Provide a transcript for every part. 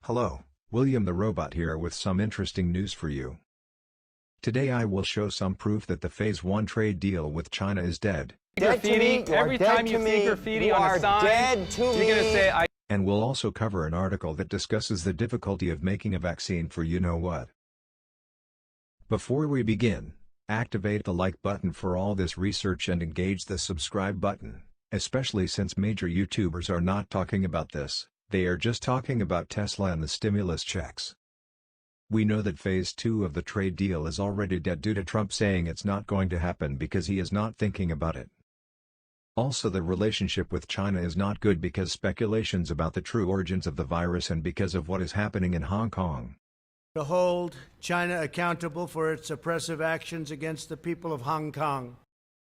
Hello, William the Robot here with some interesting news for you. Today I will show some proof that the Phase 1 trade deal with China is dead. Graffiti, every time you see graffiti on a sign, you're going to say, And we'll also cover an article that discusses the difficulty of making a vaccine for you-know-what. Before we begin, activate the like button for all this research and engage the subscribe button, especially since major YouTubers are not talking about this. They are just talking about Tesla and the stimulus checks. We know that Phase 2 of the trade deal is already dead due to Trump saying it's not going to happen because he is not thinking about it. Also, the relationship with China is not good because speculations about the true origins of the virus and because of what is happening in Hong Kong. To hold China accountable for its oppressive actions against the people of Hong Kong.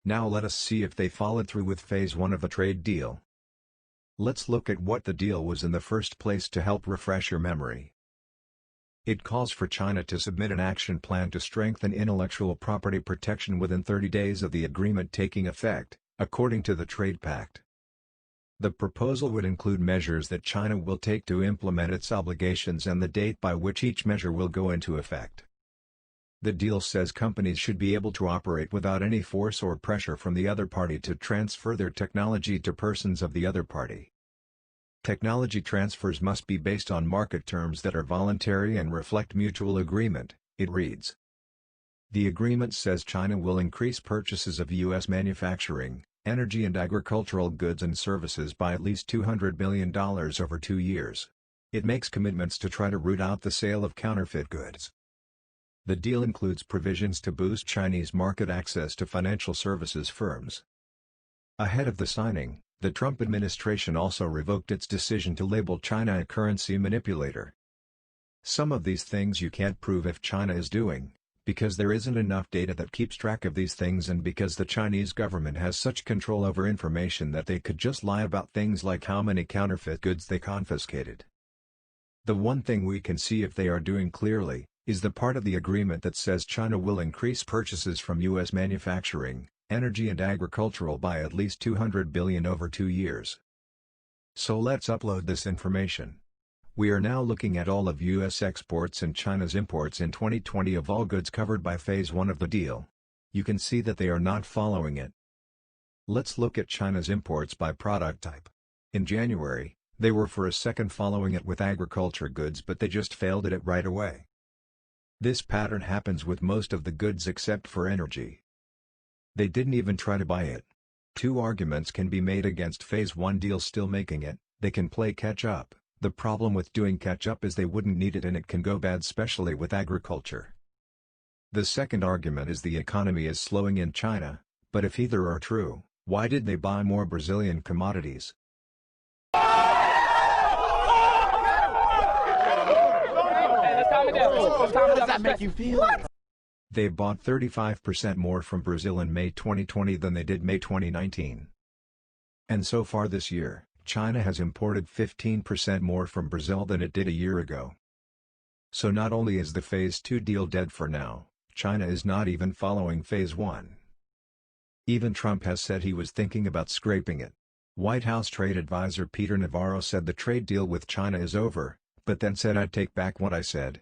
Now let us see if they followed through with Phase 1 of the trade deal. Let's look at what the deal was in the first place to help refresh your memory. It calls for China to submit an action plan to strengthen intellectual property protection within 30 days of the agreement taking effect, according to the Trade Pact. The proposal would include measures that China will take to implement its obligations and the date by which each measure will go into effect. The deal says companies should be able to operate without any force or pressure from the other party to transfer their technology to persons of the other party. Technology transfers must be based on market terms that are voluntary and reflect mutual agreement, it reads. The agreement says China will increase purchases of U.S. manufacturing, energy and agricultural goods and services by at least $200 billion over 2 years. It makes commitments to try to root out the sale of counterfeit goods. The deal includes provisions to boost Chinese market access to financial services firms. Ahead of the signing, the Trump administration also revoked its decision to label China a currency manipulator. Some of these things you can't prove if China is doing, because there isn't enough data that keeps track of these things and because the Chinese government has such control over information that they could just lie about things like how many counterfeit goods they confiscated. The one thing we can see if they are doing clearly, is the part of the agreement that says China will increase purchases from U.S. manufacturing, energy and agricultural by at least $200 billion over 2 years. So let's upload this information. We are now looking at all of U.S. exports and China's imports in 2020 of all goods covered by Phase 1 of the deal. You can see that they are not following it. Let's look at China's imports by product type. In January, they were for a second following it with agriculture goods, but they just failed at it right away. This pattern happens with most of the goods except for energy. They didn't even try to buy it. 2 arguments can be made against Phase 1 deal still making it. They can play catch-up. The problem with doing catch-up is they wouldn't need it and it can go bad, especially with agriculture. The second argument is the economy is slowing in China, but if either are true, why did they buy more Brazilian commodities? How does that make you feel? They bought 35% more from Brazil in May 2020 than they did May 2019. And so far this year, China has imported 15% more from Brazil than it did a year ago. So not only is the Phase 2 deal dead for now, China is not even following Phase 1. Even Trump has said he was thinking about scraping it. White House trade advisor Peter Navarro said the trade deal with China is over, but then said I'd take back what I said.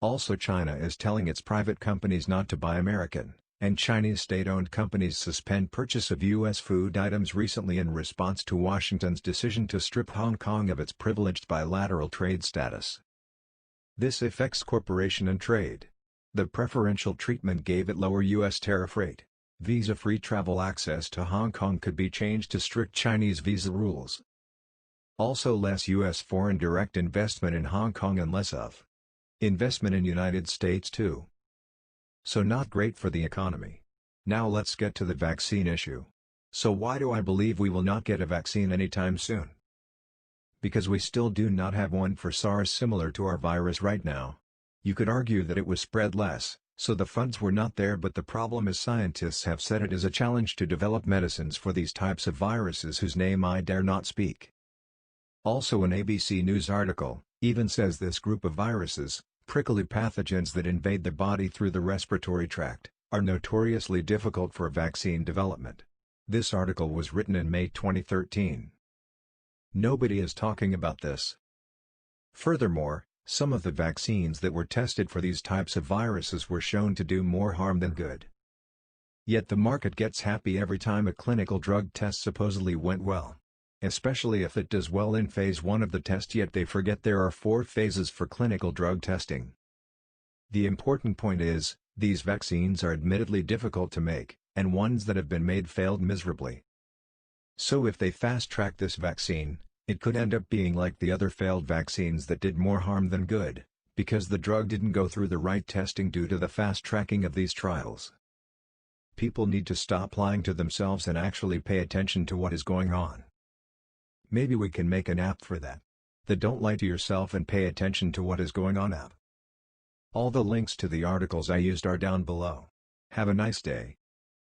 Also, China is telling its private companies not to buy American, and Chinese state-owned companies suspend purchase of U.S. food items recently in response to Washington's decision to strip Hong Kong of its privileged bilateral trade status. This affects corporation and trade. The preferential treatment gave it lower U.S. tariff rate. Visa-free travel access to Hong Kong could be changed to strict Chinese visa rules. Also, less U.S. foreign direct investment in Hong Kong and less of investment in United States too. So not great for the economy. Now let's get to the vaccine issue. So why do I believe we will not get a vaccine anytime soon? Because we still do not have one for SARS similar to our virus right now. You could argue that it was spread less, so the funds were not there, but the problem is scientists have said it is a challenge to develop medicines for these types of viruses whose name I dare not speak. Also, an ABC News article even says this group of viruses, prickly pathogens that invade the body through the respiratory tract, are notoriously difficult for vaccine development. This article was written in May 2013. Nobody is talking about this. Furthermore, some of the vaccines that were tested for these types of viruses were shown to do more harm than good. Yet the market gets happy every time a clinical drug test supposedly went well. Especially if it does well in phase 1 of the test, yet they forget there are 4 phases for clinical drug testing. The important point is, these vaccines are admittedly difficult to make, and ones that have been made failed miserably. So if they fast-track this vaccine, it could end up being like the other failed vaccines that did more harm than good, because the drug didn't go through the right testing due to the fast-tracking of these trials. People need to stop lying to themselves and actually pay attention to what is going on. Maybe we can make an app for that. The Don't Lie to Yourself and Pay Attention to What Is Going On app. All the links to the articles I used are down below. Have a nice day.